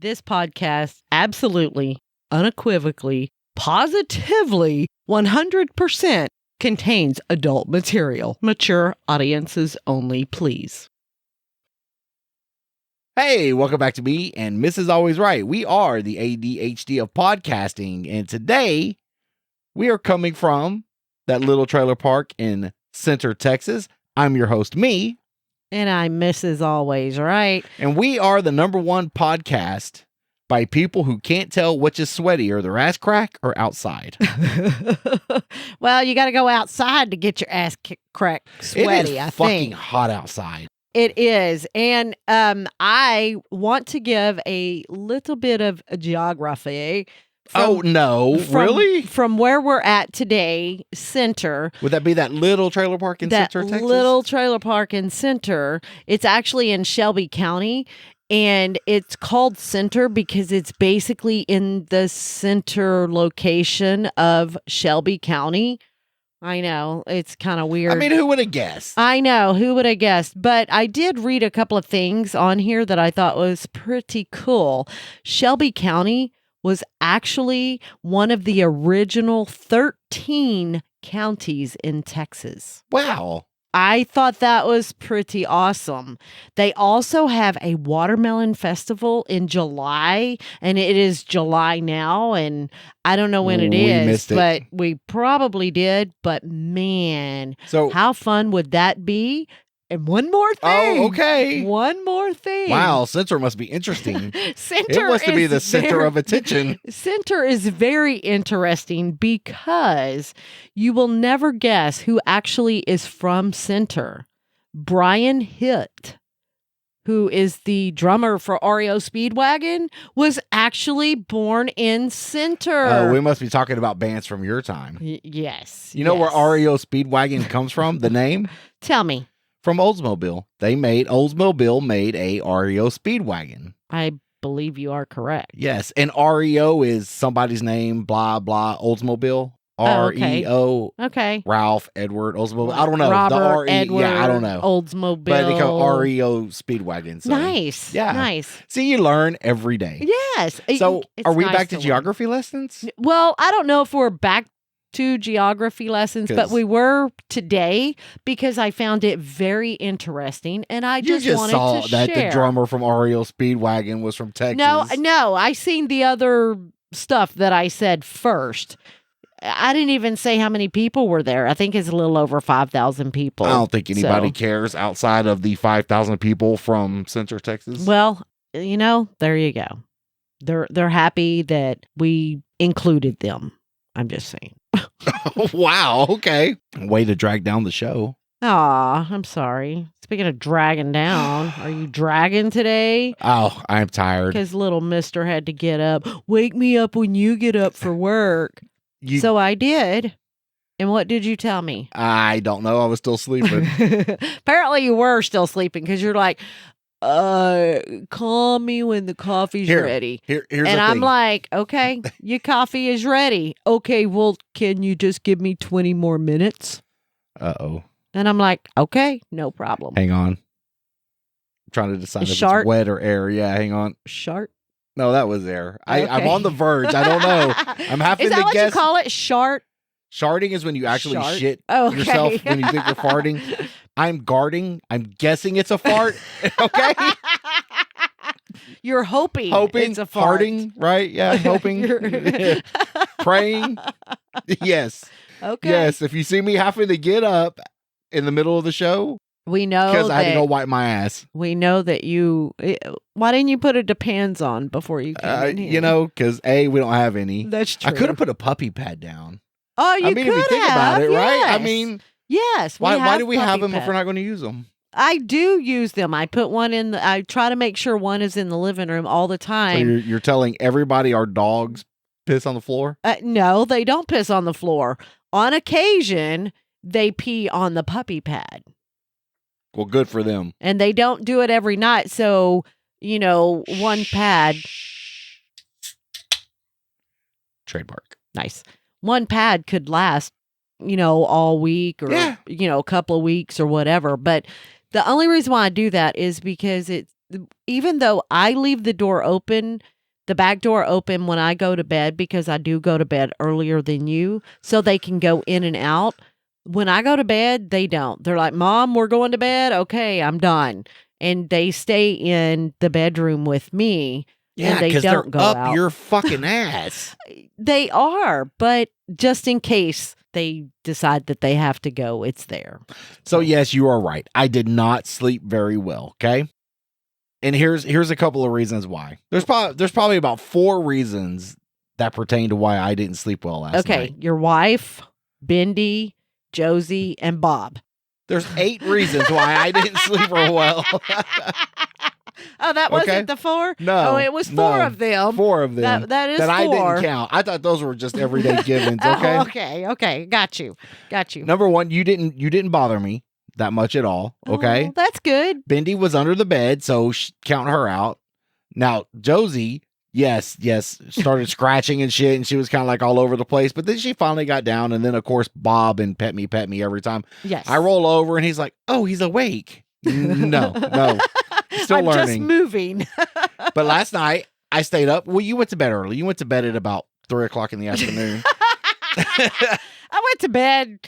This podcast absolutely, unequivocally, positively, 100% contains adult material. Mature audiences only, please. Hey, welcome back to me and Mrs. Always Right. We are the ADHD of podcasting, and today we are coming from that little trailer park in Center, Texas. I'm your host, me. And I'm Mrs. Always Right. And we are the #1 podcast by people who can't tell which is sweatier, their ass crack or outside. Well, you got to go outside to get your ass crack sweaty, It is I fucking think. hot outside. It is. And I want to give a little bit of geography. Really? From where we're at today, Center. Would that be that little trailer park in Center, Texas? That little trailer park in Center. It's actually in Shelby County, and it's called Center because it's basically in the center location of Shelby County. I know, it's kind of weird. I mean, who would have guessed? I know, who would have guessed? But I did read a couple of things on here that I thought was pretty cool. Shelby County was actually one of the original 13 counties in Texas. Wow. I thought that was pretty awesome. They also have a watermelon festival in July, and it is July now, and I don't know when it is, missed it. but we probably did. But man, So how fun would that be? And one more thing. Oh, okay. One more thing. Wow, Center must be interesting. Center It wants to be is the center of attention. Center is very interesting because you will never guess who actually is from Center. Brian Hitt, who is the drummer for REO Speedwagon, was actually born in Center. Oh, we must be talking about bands from your time. Yes. You know yes. where REO Speedwagon comes from? The name? Tell me. From Oldsmobile. Oldsmobile made a REO Speedwagon. I believe you are correct. Yes, and REO is somebody's name, blah, blah, Oldsmobile. Oh, okay. REO. Okay. Ralph Edward Oldsmobile. I don't know. Robert Edward. Yeah, I don't know. Oldsmobile. But they call REO Speedwagon. So. Nice. Yeah. Nice. See, you learn every day. Yes. So, It's are we nice back to learn. geography lessons? Well, I don't know if we're back to geography lessons, but we were today because I found it very interesting, and I You just wanted saw to that share. the drummer from REO Speedwagon was from Texas. No, I seen the other stuff that I said first. I didn't even say how many people were there. I think it's a little over 5,000 people. I don't think anybody cares outside of the 5,000 people from Center, Texas. Well, there you go. They're happy that we included them. I'm just saying. Wow. Okay. Way to drag down the show. Aw, I'm sorry. Speaking of dragging down, are you dragging today? Oh, I'm tired. Because little mister had to get up. Wake me up when you get up for work. So I did. And what did you tell me? I don't know. I was still sleeping. Apparently you were still sleeping because you're like, call me when the coffee's ready. Here's and the I'm thing. like, okay, your coffee is ready. Okay, well, can you just give me 20 more minutes? Uh-oh. And I'm like, okay, no problem. Hang on. I'm trying to decide if Shart? it's wet or air. Yeah, hang on. Shart? No, that was air. Okay. I'm on the verge. I don't know. I'm having is that to what guess. you call it? Shart? Sharting is when you actually Shart? shit Oh, okay. yourself when you think you're farting. I'm guarding. I'm guessing it's a fart. Okay? You're hoping it's a fart. farting, right? Yeah, hoping. Praying. Yes. Okay. Yes, if you see me having to get up in the middle of the show, We know because I had to that go wipe my ass. we know that you. Why didn't you put a Depends on before you came in here? Because A, we don't have any. That's true. I could have put a puppy pad down. Oh, you I mean, could if you think about it, right? I yes. mean, yes. why do we have puppy them if pads. we're not going to use them? I do use them. I put one in. I try to make sure one is in the living room all the So time. you're telling everybody our dogs piss on the floor? No, they don't piss on the floor. On occasion, they pee on the puppy pad. Well, good for them. And they don't do it every night. So, one pad. Trademark. Nice. One pad could last, all week or, Yeah. a couple of weeks or whatever. But the only reason why I do that is because even though I leave the door open, the back door open when I go to bed, because I do go to bed earlier than you, so they can go in and out. When I go to bed, they don't. They're like, Mom, we're going to bed. Okay, I'm done. And they stay in the bedroom with me. Yeah, and they because don't they're go up out. your fucking ass. They are, but just in case they decide that they have to go, it's there. So yes, you are right. I did not sleep very well. Okay, and here's a couple of reasons why. There's probably about 4 reasons that pertain to why I didn't sleep well last night. Okay, your wife, Bendy, Josie, and Bob. There's 8 reasons why I didn't sleep real well. Oh, that wasn't the 4? No. Oh, it was 4 of them. 4 of them. That is that 4. I didn't count. I thought those were just everyday givens. Okay. Okay. Got you. Number 1, you didn't bother me that much at all. Okay. Oh, that's good. Bendy was under the bed, so count her out. Now Josie, yes, started scratching and shit, and she was kind of like all over the place. But then she finally got down, and then of course Bob and pet me every time. Yes. I roll over, and he's like, "Oh, he's awake." No. Still I'm learning. just moving. But last night I stayed up. Well, you went to bed early. You went to bed at about 3:00 in the afternoon. I went to bed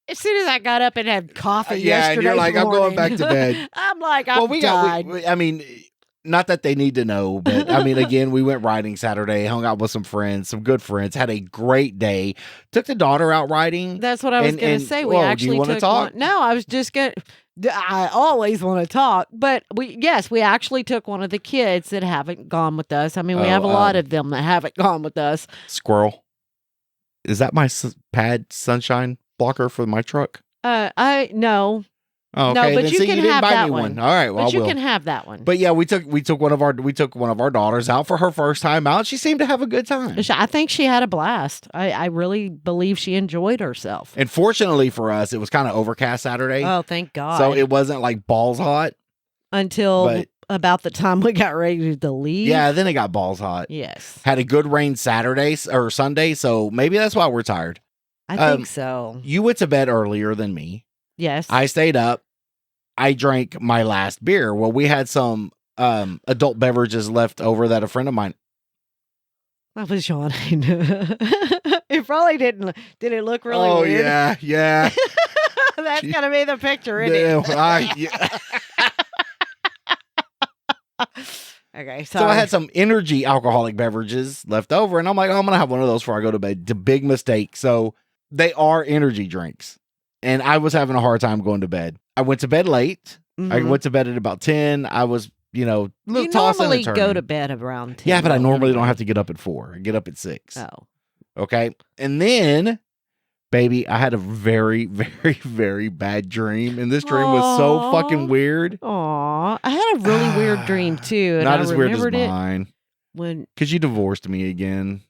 as soon as I got up and had coffee. Yeah, and you're like, morning. I'm going back to bed. I'm like, I'm done. I mean, not that they need to know, but I mean, again, we went riding Saturday, hung out with some friends, some good friends, had a great day. Took the daughter out riding. That's what I was going to say. We actually do you want to talk? No, I was just going to. I always want to talk, but we actually took one of the kids that haven't gone with us. I mean, we have a lot of them that haven't gone with us. Squirrel. Is that my pad sunshine blocker for my truck? No. Oh, okay. No, but then, you see, can you didn't have buy that me one. All right, well, but you I will. can have that one. But yeah, we took one of our daughters out for her first time out. She seemed to have a good time. I think she had a blast. I really believe she enjoyed herself. And fortunately for us, it was kind of overcast Saturday. Oh, thank God. So it wasn't like balls hot. Until about the time we got ready to leave. Yeah, then it got balls hot. Yes. Had a good rain Saturday or Sunday, so maybe that's why we're tired. I think so. You went to bed earlier than me. Yes. I stayed up. I drank my last beer. Well, we had some adult beverages left over that a friend of mine. I was yawning. It probably didn't. Did it look really weird? Oh, yeah. That's going to be the picture, isn't it? Yeah. Okay, so I had some energy alcoholic beverages left over, and I'm like, oh, I'm going to have one of those before I go to bed. It's a big mistake. So they are energy drinks, and I was having a hard time going to bed. I went to bed late. Mm-hmm. I went to bed at about 10. I was, little tossing normally and turning. go to bed around 10. Yeah, but I normally don't have to get up at 4. I get up at 6. Oh. Okay. And then, baby, I had a very, very, very bad dream. And this dream was so fucking weird. Aw. I had a really weird dream, too. And Not I as weird as remembered mine. Because you divorced me again.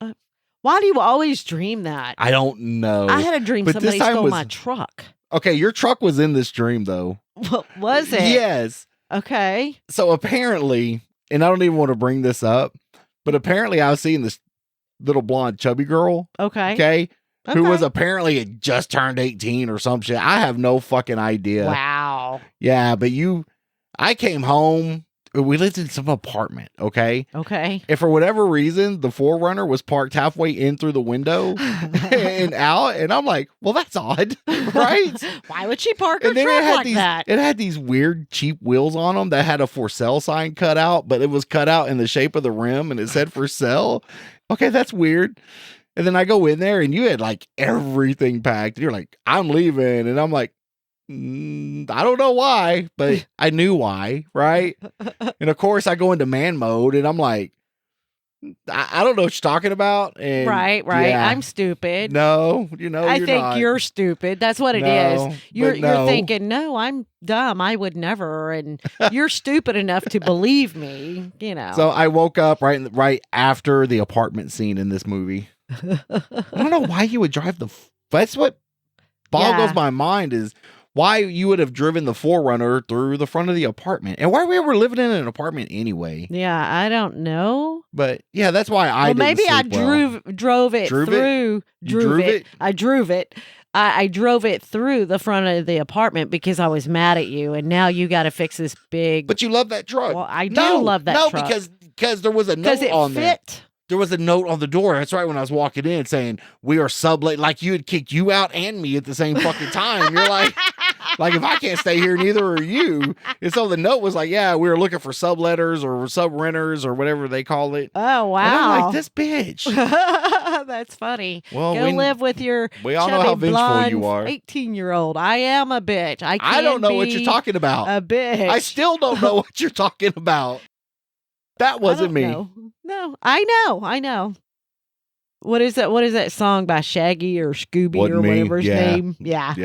Why do you always dream that? I don't know. I had a dream somebody stole my truck. Okay, your truck was in this dream, though. Was it? Yes. Okay. So apparently, and I don't even want to bring this up, but apparently I was seeing this little blonde chubby girl. Okay. Who was apparently had just turned 18 or some shit. I have no fucking idea. Wow. Yeah, but I came home. We lived in some apartment, okay? Okay. And for whatever reason, the 4Runner was parked halfway in through the window and out. And I'm like, well, that's odd, right? Why would she park her truck like that? It had these weird cheap wheels on them that had a for sale sign cut out, but it was cut out in the shape of the rim and it said for sale. Okay, that's weird. And then I go in there and you had like everything packed. You're like, I'm leaving. And I'm like, I don't know why, but I knew why, right? And of course, I go into man mode, and I'm like, I don't know what you're talking about. And right. Yeah. I'm stupid. No, I think not. You're stupid. That's what it is. You're thinking, no, I'm dumb. I would never, and you're stupid enough to believe me. So I woke up right after the apartment scene in this movie. I don't know why you would drive that's what boggles my mind is. Why you would have driven the 4Runner through the front of the apartment. And why we were living in an apartment anyway. Yeah, I don't know. But yeah, that's why I didn't maybe I sleep well. drove it through. Drove it? I drove it I drove it through the front of the apartment because I was mad at you, and now you got to fix this big. But you love that truck. Well, I do love that truck. No, because there was a note it on there. fit. There was a note on the door. That's right, when I was walking in saying, we are sublet. Like you had kicked you out and me at the same fucking time. You're like, if I can't stay here, neither are you. And so the note was like, yeah, we were looking for subletters or sub-renters or whatever they call it. Oh, wow. And I'm like, this bitch. That's funny. Well, Go live with your we all know chubby, how vengeful blonde you are. 18-year-old. I am a bitch. I don't know what you're talking about. A bitch. I still don't know what you're talking about. That wasn't me. Know. No, I know. What is that song by Shaggy or Scooby Wasn't or me. whatever his Yeah. name? Yeah.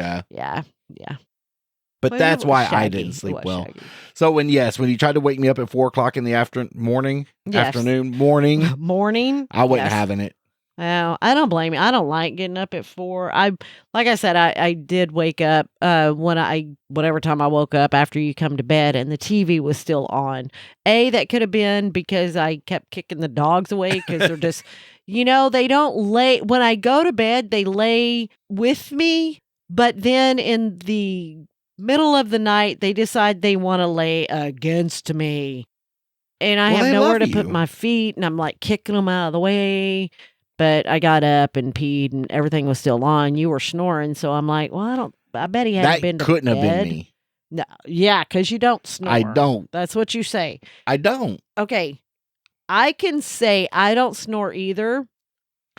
But Well, that's it was why I Shaggy. didn't It sleep was well. Shaggy. So when you tried to wake me up at 4:00 in the morning, Yes. morning, Morning. I wasn't Yes. having it. Oh, I don't blame you. I don't like getting up at 4. Like I said, I did wake up whatever time I woke up after you come to bed, and the TV was still on. That could have been because I kept kicking the dogs away because they're just, they don't lay when I go to bed. They lay with me, but then in the middle of the night, they decide they want to lay against me, and I have they nowhere love to put you. my feet, and I'm like kicking them out of the way. But I got up and peed and everything was still on. You were snoring. So I'm like, well, I bet he hadn't been to bed. That couldn't have been me. No, yeah, because you don't snore. I don't. That's what you say. I don't. Okay. I can say I don't snore either.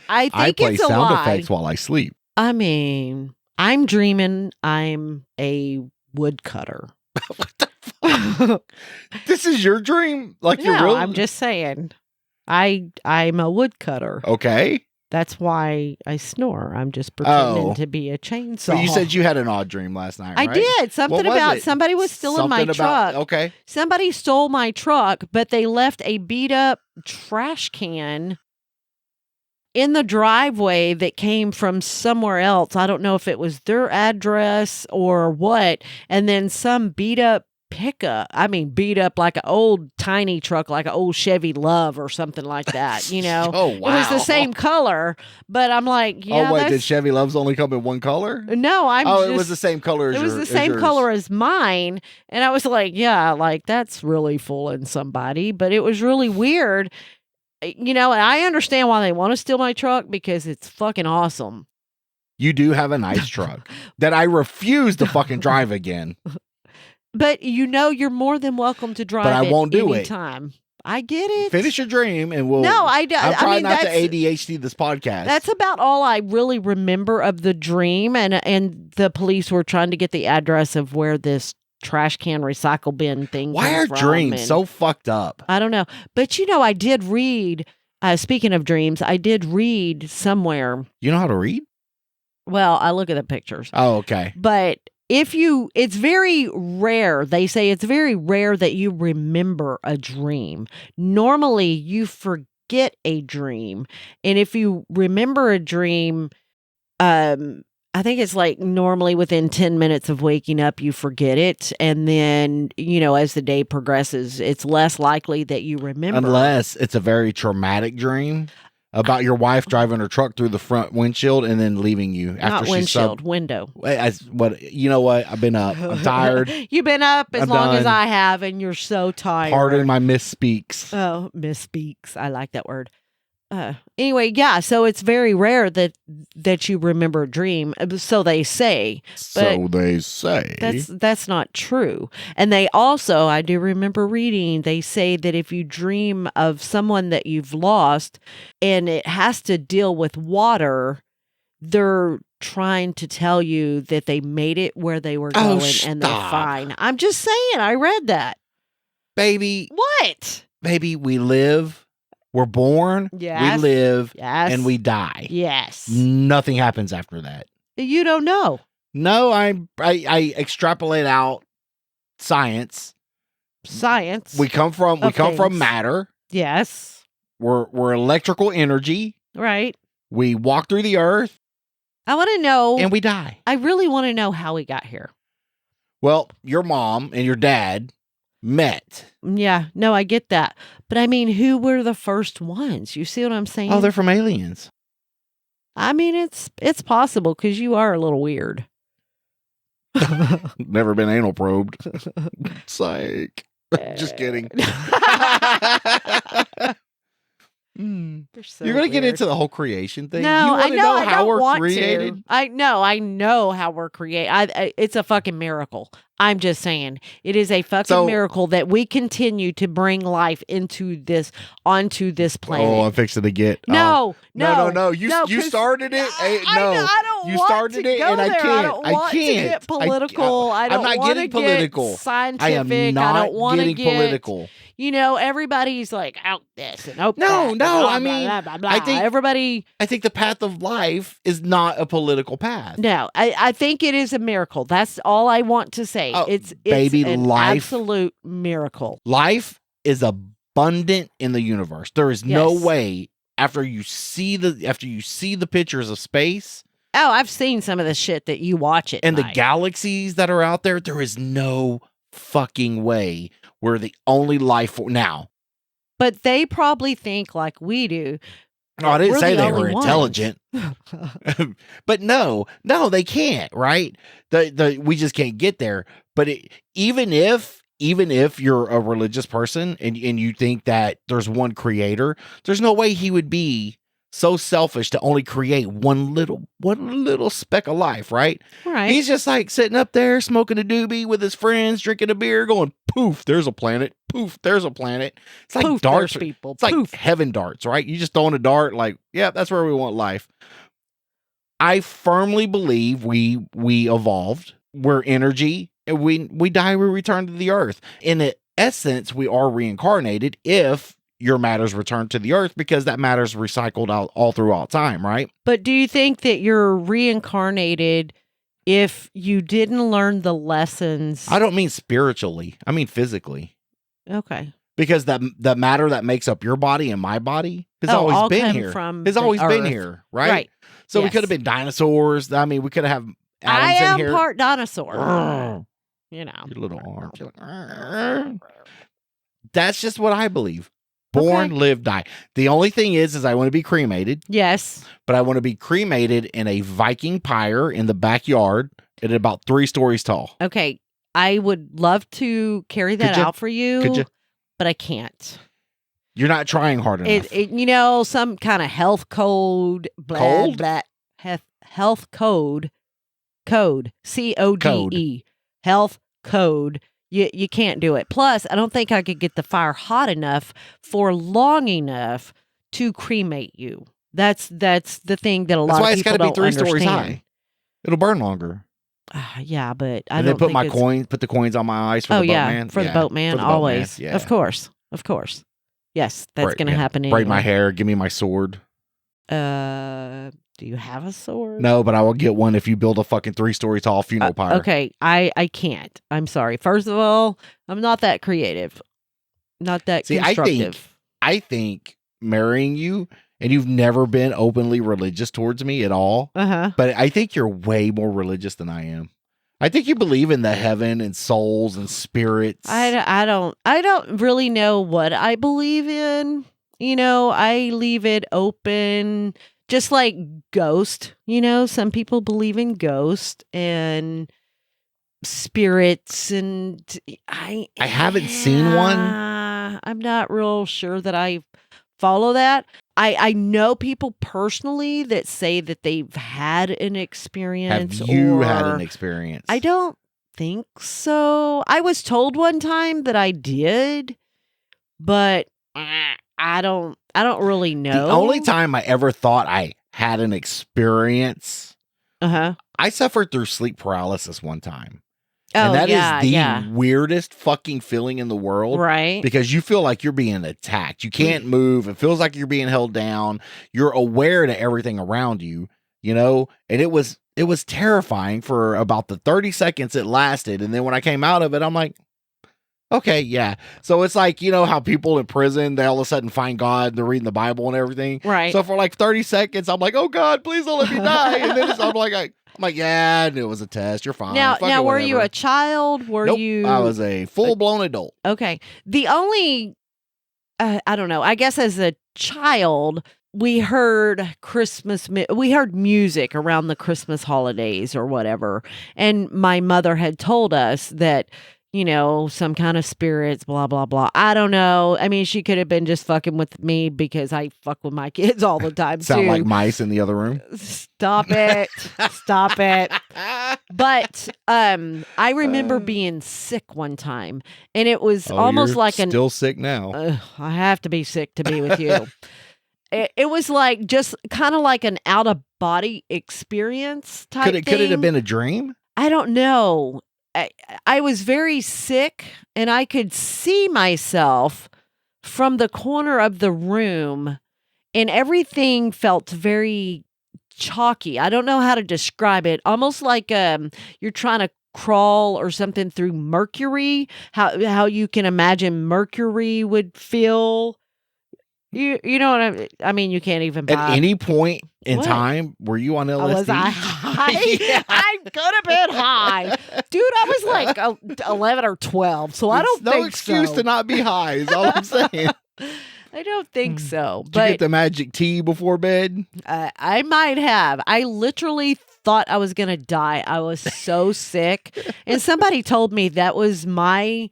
I think play it's a sound lie. effects while I sleep. I mean, I'm dreaming I'm a woodcutter. What the fuck? This is your dream? Like you're No, real? I'm just saying. I'm a woodcutter. Okay. That's why I snore. I'm just pretending Oh. to be a chainsaw. So you said you had an odd dream last night, right? I did. Something What was about it? somebody was stealing my truck. Okay. Somebody stole my truck, but they left a beat up trash can in the driveway that came from somewhere else. I don't know if it was their address or what. And then some beat up pickup. I mean, beat up like an old tiny truck, like an old Chevy Love or something like that. Oh, wow. It was the same color, but I'm like, yeah. Oh, wait, did Chevy Loves only come in one color? No, it was the same color as It was your- the as same yours. color as mine. And I was like, yeah, like that's really fooling somebody. But it was really weird. And I understand why they want to steal my truck because it's fucking awesome. You do have a nice truck that I refuse to fucking drive again. But you're more than welcome to drive But I it won't do it. anytime. I get it. Finish your dream and we'll. No, I'm trying not to that's- ADHD this podcast. That's about all I really remember of the dream. And the police were trying to get the address of where this trash can recycle bin thing Why came are from, dreams and so fucked up? I don't know. But I did read, speaking of dreams, I did read somewhere. You know how to read? Well, I look at the pictures. Oh, okay. But it's very rare. They say it's very rare that you remember a dream. Normally, you forget a dream. And if you remember a dream, I think it's like normally within 10 minutes of waking up, you forget it. And then, as the day progresses, it's less likely that you remember. Unless it's a very traumatic dream about your wife driving her truck through the front windshield and then leaving you after Not windshield, window. You know what? I've been up. I'm tired. You've been up as I'm long as done. I have, and you're so tired. Pardon my misspeaks. Oh, misspeaks. I like that word. Anyway, yeah. So it's very rare that you remember a dream. So they say. So they say. That's not true. And they also, I do remember reading, they say that if you dream of someone that you've lost and it has to deal with water, they're trying to tell you that they made it where they were going and they're fine. I'm just saying, I read that. Baby. What? Baby, we live. We're born. Yes. We live. Yes. And we die. Yes. Nothing happens after that. You don't know. No, I extrapolate out science. Science. We come from matter. Yes. We're electrical energy. Right. We walk through the earth. I want to know. And we die. I really want to know how we got here. Well, your mom and your dad met. Yeah. No, I get that. But I mean, who were the first ones? You see what I'm saying? Oh, they're from aliens. I mean, it's possible because you are a little weird. Never been anal probed. Psych. Just kidding. So You're going to get weird. into the whole creation thing? No, you I want to know. I how don't we're want created? to. I know how we're created. It's a fucking miracle. I'm just saying, it is a fucking miracle that we continue to bring life onto this planet. Oh, I'm fixing to get. No. You started it. I don't you want started to it, go and there. I can't. I don't want to get political. I don't I'm not want getting to political. get scientific. I am not I don't want to getting get political. Everybody's like out this and out No, that. no. Blah, I mean, blah, blah, blah, I blah. think everybody. I think the path of life is not a political path. No, I think it is a miracle. That's all I want to say. Oh, it's baby, an life, absolute miracle. Life is abundant in the universe. There is no way after you see the pictures of space. Oh, I've seen some of the shit that you watch at and night. The galaxies that are out there. There is no fucking way we're the only life now. But they probably think like we do. No, I didn't say they were intelligent. But no, they can't, right? We just can't get there. But even if you're a religious person and you think that there's one creator, there's no way he would be so selfish to only create one little speck of life, right? Right. He's just like sitting up there smoking a doobie with his friends, drinking a beer, going poof, there's a planet. Poof, there's a planet. It's like poof, darts, people. It's like heaven darts, right? You just throwing a dart, like, yeah, that's where we want life. I firmly believe we evolved. We're energy, and we die, we return to the earth. In essence, we are reincarnated if your matter's returned to the earth, because that matter's recycled out all throughout time, right? But do you think that you're reincarnated if you didn't learn the lessons? I don't mean spiritually. I mean physically. Okay. Because the matter that makes up your body and my body has always been here. Has always been here, right? Right. So we could have been dinosaurs. I mean, we could have atoms I am in here. part dinosaur. Your little arms. Like, that's just what I believe. Born, live, die. The only thing is I want to be cremated. Yes. But I want to be cremated in a Viking pyre in the backyard at about 3 stories tall. Okay. I would love to carry that out for you. Could you? But I can't. You're not trying hard enough. Some kind of health code. Health code. CODE. Health code. You can't do it. Plus, I don't think I could get the fire hot enough for long enough to cremate you. That's the thing that a lot of people don't understand. That's why it's got to be 3 stories high. It'll burn longer. Yeah, but I don't think put the coins on my eyes for the boatman. For the boatman, always. Yeah. Of course. Yes, that's going to happen anyway. Braid my hair, give me my sword. Do you have a sword? No, but I will get one if you build a fucking 3-story tall funeral pyre. Okay, I can't. I'm sorry. First of all, I'm not that creative. Not that constructive. I think marrying you, and you've never been openly religious towards me at all. But I think you're way more religious than I am. I think you believe in the heaven and souls and spirits. I don't really know what I believe in. I leave it open. Just like ghost, some people believe in ghost and spirits, and I haven't seen one. I'm not real sure that I follow that. I know people personally that say that they've had an experience. Have you had an experience? I don't think so. I was told one time that I did, but I don't really know. The only time I ever thought I had an experience, I suffered through sleep paralysis one time. And that is the weirdest fucking feeling in the world. Right. Because you feel like you're being attacked. You can't move. It feels like you're being held down. You're aware to everything around you, and it was terrifying for about the 30 seconds it lasted. And then when I came out of it, I'm like, okay, yeah. So it's like, how people in prison, they all of a sudden find God, they're reading the Bible and everything. Right. So for like 30 seconds, I'm like, oh God, please don't let me die. And then I'm like, yeah, I knew it was a test. You're fine. Now, were you a child? Nope, I was a full-blown adult. Okay. The only, I don't know, I guess as a child, we heard we heard music around the Christmas holidays or whatever. And my mother had told us that, some kind of spirits, blah, blah, blah. I don't know. I mean, she could have been just fucking with me because I fuck with my kids all the time, Sound too. like mice in the other room. Stop it. Stop it. But I remember being sick one time, and it was almost you're like still sick now. I have to be sick to be with you. It was like just kind of like an out of body experience type thing. Could it have been a dream? I don't know. I was very sick, and I could see myself from the corner of the room, and everything felt very chalky. I don't know how to describe it. Almost like you're trying to crawl or something through mercury. How you can imagine mercury would feel. You know what I mean? You can't even buy. At any point in time, were you on LSD? Was I high? Yeah. I could have been high. Dude, I was like 11 or 12, so I don't think so. No excuse to not be high is all I'm saying. I don't think so. Did you get the magic tea before bed? I might have. I literally thought I was going to die. I was so sick. And somebody told me that was my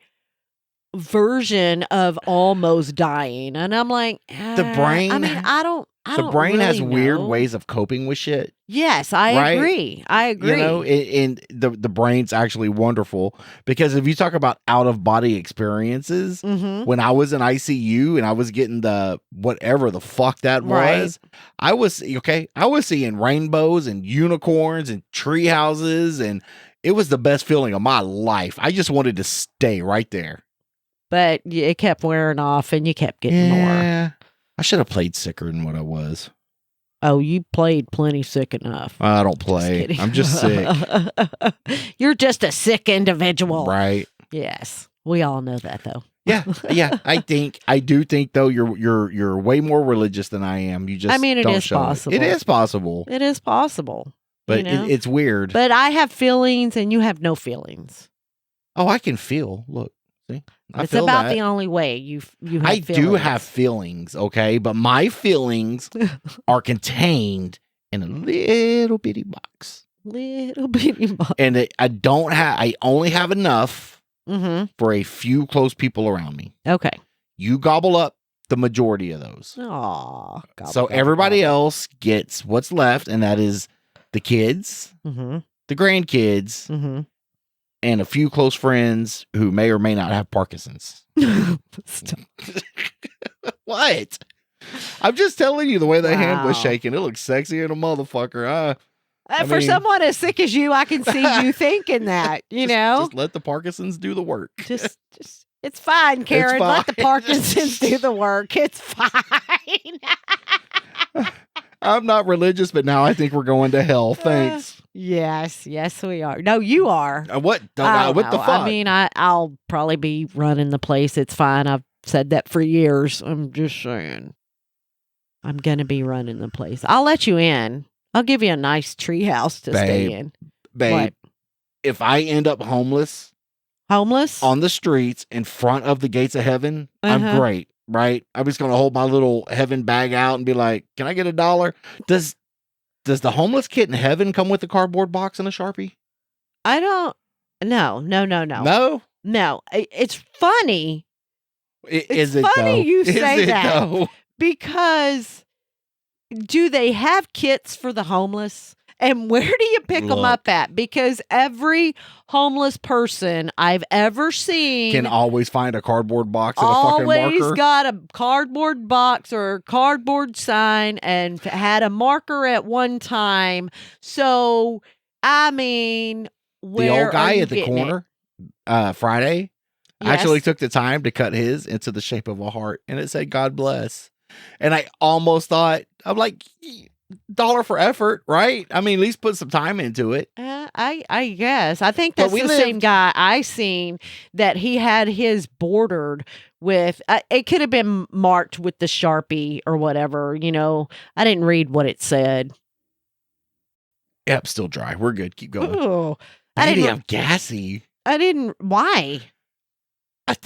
version of almost dying, and I'm like, the brain. I mean, I don't the brain really has weird know. ways of coping with shit. Yes, I agree. And the brain's actually wonderful because if you talk about out of body experiences, when I was in ICU and I was getting the whatever the fuck that was, I was seeing rainbows and unicorns and tree houses, and it was the best feeling of my life. I just wanted to stay right there. But it kept wearing off, and you kept getting more. I should have played sicker than what I was. Oh, you played plenty sick enough. I don't play. I'm just sick. You're just a sick individual. Right. Yes. We all know that, though. Yeah. I do think though you're way more religious than I am. You just it don't is show possible. It is possible. It is possible. But it's weird. But I have feelings, and you have no feelings. Oh, I can feel. Look. See? It's about the only way you have I feelings. do have feelings, okay? But my feelings are contained in a little bitty box. Little bitty box. And I only have enough for a few close people around me. Okay. You gobble up the majority of those. Aw. So everybody else gets what's left, and that is the kids, the grandkids, and a few close friends who may or may not have Parkinson's. What? I'm just telling you the way the hand was shaking. It looks sexy in a motherfucker. For someone as sick as you, I can see you thinking that, Just let the Parkinsons do the work. Just it's fine, Karen. It's fine. Let the Parkinsons do the work. It's fine. I'm not religious, but now I think we're going to hell. Thanks. Yes, we are. No, you are. What the fuck? I mean, I'll probably be running the place. It's fine. I've said that for years. I'm just saying. I'm going to be running the place. I'll let you in. I'll give you a nice tree house to stay in. Babe, what? If I end up homeless on the streets in front of the gates of heaven, I'm great, right? I'm just going to hold my little heaven bag out and be like, can I get $1? Does the homeless kid in heaven come with a cardboard box and a Sharpie? I don't. No. No? No. It's funny. Is it funny though? You say that. Though? Because do they have kits for the homeless? And where do you pick them up at? Because every homeless person I've ever seen can always find a cardboard box and a fucking marker. Always got a cardboard box or a cardboard sign and had a marker at one time. So, I mean, where the old guy are at the corner, Friday, actually took the time to cut his into the shape of a heart, and it said "God bless." And I almost thought, I'm like, $1 for effort, right? I mean, at least put some time into it. I guess. I think that's the same guy I seen that he had his bordered with, it could have been marked with the Sharpie or whatever, I didn't read what it said. Yep, still dry. We're good. Keep going. Ooh, I'm gassy. Why?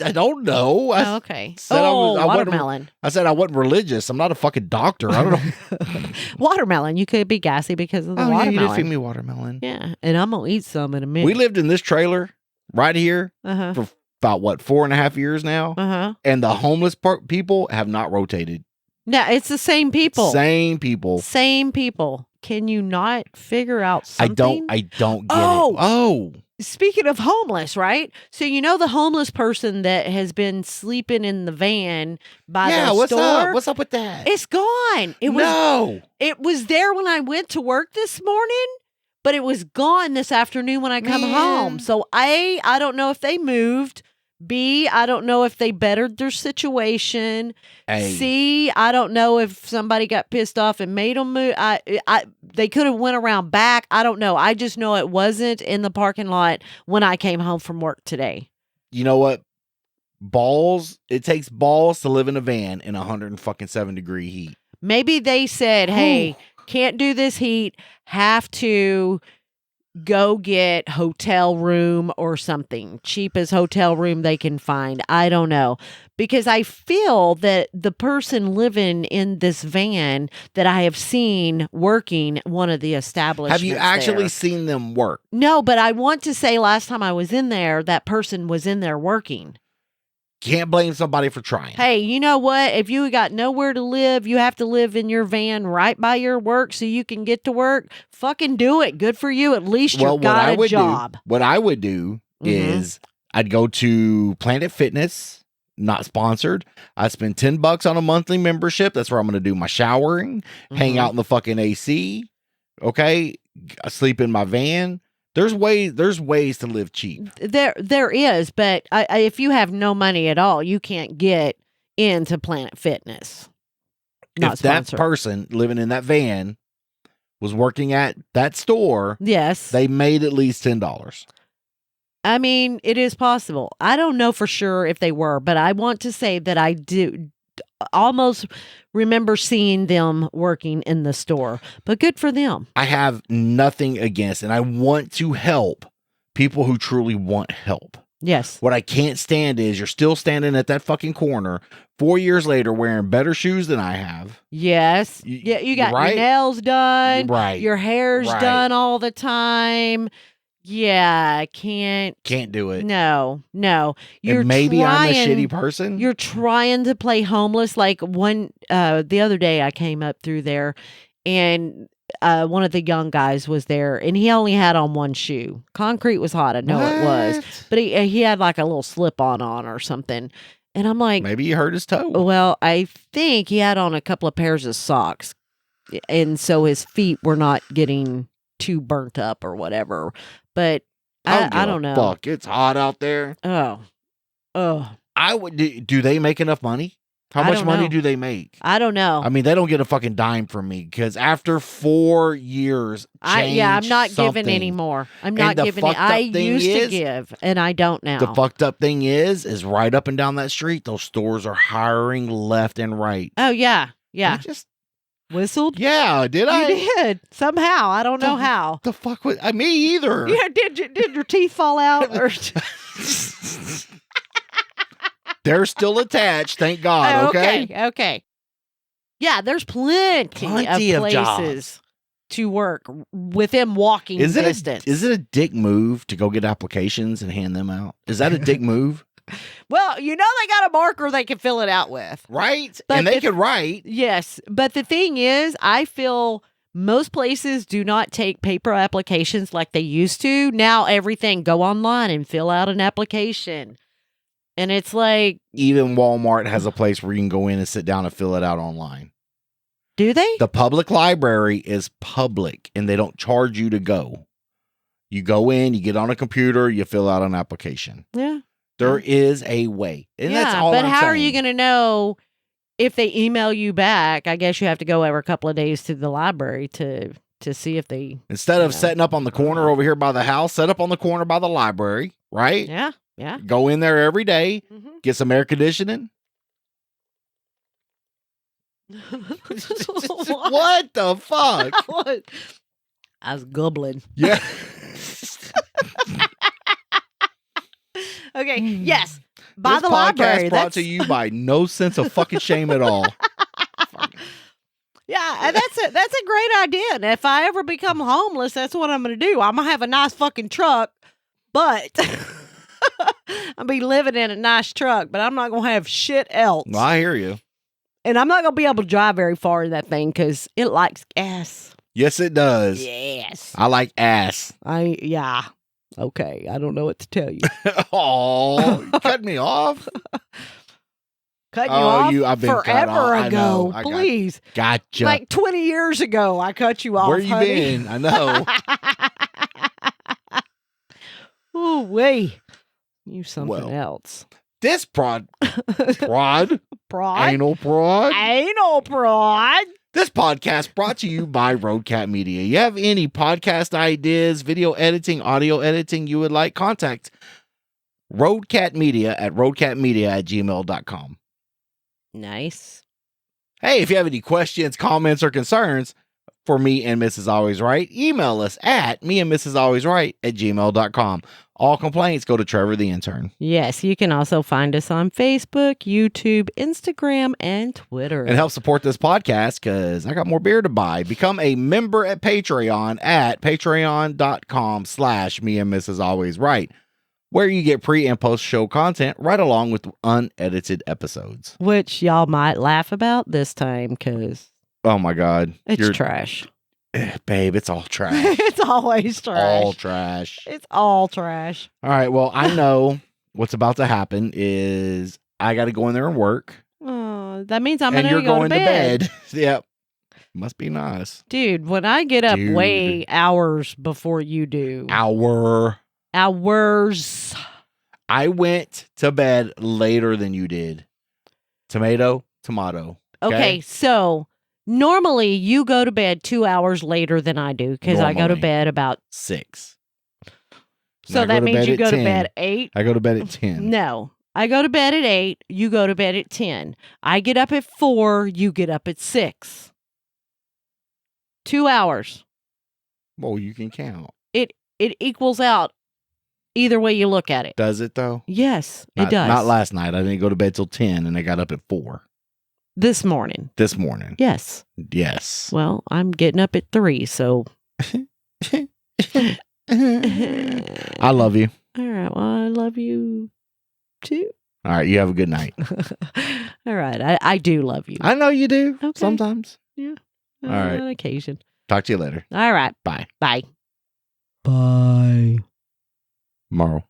I don't know. Oh, okay. said I wasn't- watermelon. I said I wasn't religious. I'm not a fucking doctor. I don't know. Watermelon. You could be gassy because of the Yeah, watermelon. you did feed me watermelon. Yeah, and I'm gonna eat some in a minute. We lived in this trailer right here Uh-huh. for about 4.5 years now, Uh-huh. and the homeless people have not rotated. No, it's the same people. Same people. Same people. Can you not figure out something? I don't get Oh! it. Oh. Speaking of homeless, right? So you know the homeless person that has been sleeping in the van by the what's store? up? What's up with that? It's gone. It was there when I went to work this morning, but it was gone this afternoon when I come home. So I don't know if they moved. B, I don't know if they bettered their situation. Hey. C, I don't know if somebody got pissed off and made them move. They could have went around back. I don't know. I just know it wasn't in the parking lot when I came home from work today. You know what? It takes balls to live in a van in 107-degree heat. Maybe they said, hey, can't do this heat, have to go get hotel room or something, cheapest hotel room they can find. I don't know. Because I feel that the person living in this van that I have seen working one of the establishments. Have you actually there. seen them work? No, but I want to say last time I was in there, that person was in there working. Can't blame somebody for trying. Hey, you know what? If you got nowhere to live, you have to live in your van right by your work so you can get to work. Fucking do it. Good for you. At least you got a job. What I would do is I'd go to Planet Fitness, not sponsored. I'd spend $10 on a monthly membership. That's where I'm going to do my showering, hang out in the fucking AC. Okay. Sleep in my van. There's ways to live cheap. There is, but if you have no money at all, you can't get into Planet Fitness. Not if sponsored. That person living in that van was working at that store, yes, they made at least $10. I mean, it is possible. I don't know for sure if they were, but I want to say that I do almost remember seeing them working in the store, but good for them. I have nothing against, and I want to help people who truly want help. Yes. What I can't stand is you're still standing at that fucking corner 4 years later wearing better shoes than I have. Yes. Yeah, you got your nails done. Right. Your hair's done all the time. Yeah, I can't do it. No. And maybe I'm a shitty person. You're trying to play homeless. Like the other day I came up through there and one of the young guys was there and he only had on one shoe. Concrete was hot. I know it was. But he had like a little slip on or something. And I'm like, maybe he hurt his toe. Well, I think he had on a couple of pairs of socks. And so his feet were not getting too burnt up or whatever. But I don't know. Fuck, it's hot out there. Oh. I would. Do they make enough money? How much money do they make? I don't know. I mean, they don't get a fucking dime from me because after 4 years, I'm not giving anymore. I'm not giving. I used to give, and I don't now. The fucked up thing is right up and down that street, those stores are hiring left and right. Oh yeah. I just whistled. Yeah, did I? You did somehow. I don't know how. The fuck was me either? Yeah, did your teeth fall out? Or... They're still attached, thank God. Okay. Yeah, there's plenty of places jobs to work within walking distance. Is it a dick move to go get applications and hand them out? Is that a dick move? Well, they got a marker they can fill it out with. Right? But and they can write. Yes. But the thing is, I feel most places do not take paper applications like they used to. Now everything, go online and fill out an application. And it's like... Even Walmart has a place where you can go in and sit down and fill it out online. Do they? The public library is public, and they don't charge you to go. You go in, you get on a computer, you fill out an application. Yeah. There is a way. And that's all but I'm how saying. are you going to know if they email you back? I guess you have to go every couple of days to the library to see if they... Instead of setting up on the corner over here by the house, set up on the corner by the library, right? Yeah. Go in there every day, get some air conditioning. What the fuck? What? I was gobbling. Yeah. Okay. Yes. by this the podcast library. brought to you by no sense of fucking shame at all. Yeah, and that's a great idea. And if I ever become homeless, that's what I'm going to do. I'm going to have a nice fucking truck, but I'll be living in a nice truck, but I'm not going to have shit else. Well, I hear you. And I'm not going to be able to drive very far in that thing because it likes gas. Yes, it does. Yes. I like ass. Yeah. Okay, I don't know what to tell you. Oh, you cut me off. Cutting you off I've been cut forever off. ago. I know. Please. Gotcha. Like 20 years ago, I cut you off. Where you honey. been? I know. Ooh, wee. You something else. This prod, Prod? anal prod. Anal prod. This podcast brought to you by Roadcat Media. You have any podcast ideas, video editing, audio editing you would like, contact Roadcat Media at roadcatmedia@gmail.com. Nice. Hey, if you have any questions, comments, or concerns for me and Mrs. Always Right, email us at meandmrsalwaysright@gmail.com. All complaints go to Trevor the intern. Yes, you can also find us on Facebook, YouTube, Instagram, and Twitter. And help support this podcast because I got more beer to buy. Become a member at Patreon at patreon.com/meandmrsalwaysright, where you get pre and post show content right along with unedited episodes. Which y'all might laugh about this time because Oh my God. it's trash. Babe, it's all trash. It's always trash. All trash. It's all trash. All right. Well, I know what's about to happen is I got to go in there and work. Oh, that means I'm and going to you're go going to bed. Yep. Must be nice. Dude, when I get up way hours before you do. Hours. I went to bed later than you did. Tomato. Okay, so normally you go to bed 2 hours later than I do because I go to Normally. bed about 6. So that means you go to bed 8? I go to bed at 10. No. I go to bed at 8. You go to bed at 10. I get up at 4. You get up at 6. 2 hours. Well, you can count. It equals out either way you look at it. Does it though? Yes, it does. Not last night. I didn't go to bed till 10 and I got up at 4. This morning. This morning. Yes. Yes. Well, I'm getting up at 3, so. I love you. All right. Well, I love you too. All right. You have a good night. All right. I do love you. I know you do. Okay. Sometimes. Yeah. All right. On occasion. Talk to you later. All right. Bye. Bye. Bye. Marl.